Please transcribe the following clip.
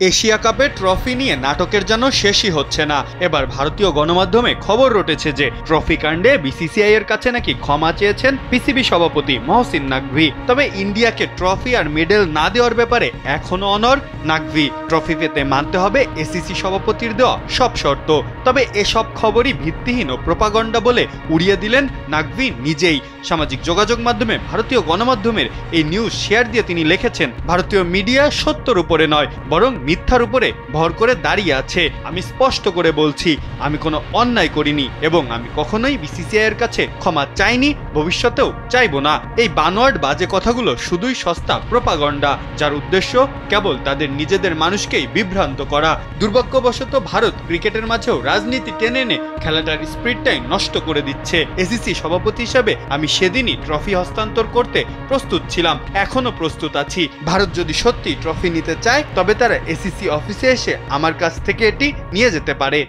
Asia কাপে trophy নিয়ে নাটকের যেন শেষই হচ্ছে না। এবার ভারতীয় গণমাধ্যমে খবর রটেছে যে ট্রফি কাণ্ডে বিসিসিআই এর কাছে নাকি ক্ষমা চেয়েছেন পিসিবি সভাপতি মহসিন নাকভি। তবে ইন্ডিয়াকে ট্রফি আর মেডেল না দেওয়ার ব্যাপারে এখনো অনড় নাকভি। ট্রফি পেতে মানতে হবে এসিসি সভাপতির দেওয়া সব শর্ত। তবে এসব খবরই ভিত্তিহীন ও প্রোপাগান্ডা বলে উড়িয়ে দিলেন নাকভি নিজেই। সামাজিক যোগাযোগ মাধ্যমে ভারতীয় গণমাধ্যমের এই নিউজ শেয়ার দিয়ে তিনি লিখেছেন, ভারতীয় মিডিয়া সত্যর উপরে নয় বরং মিথ্যার উপরে ভর করে দাঁড়িয়ে আছে। আমি স্পষ্ট করে বলছি, আমি কোনো অন্যায় করিনি এবং আমি কখনোই বিসিসিআই এর কাছে ক্ষমা চাইনি, ভবিষ্যতেও চাইবো না। এই বানোয়াট বাজে কথাগুলো শুধুই সস্তা প্রোপাগান্ডা, যার উদ্দেশ্য কেবল তাদের নিজেদের মানুষকেই বিভ্রান্ত করা। দুর্ভাগ্যবশত ভারত ক্রিকেটের মাঝেও রাজনীতি টেনে এনে খেলাটার স্পিরিটটাই নষ্ট করে দিচ্ছে। এসিসি সভাপতি হিসেবে আমি সেদিনই ট্রফি হস্তান্তর করতে প্রস্তুত ছিলাম, এখনো প্রস্তুত আছি। ভারত যদি সত্যি ট্রফি নিতে চায় তবে তারা এসিসি অফিসে এসে আমার কাছ থেকে এটি নিয়ে যেতে পারে।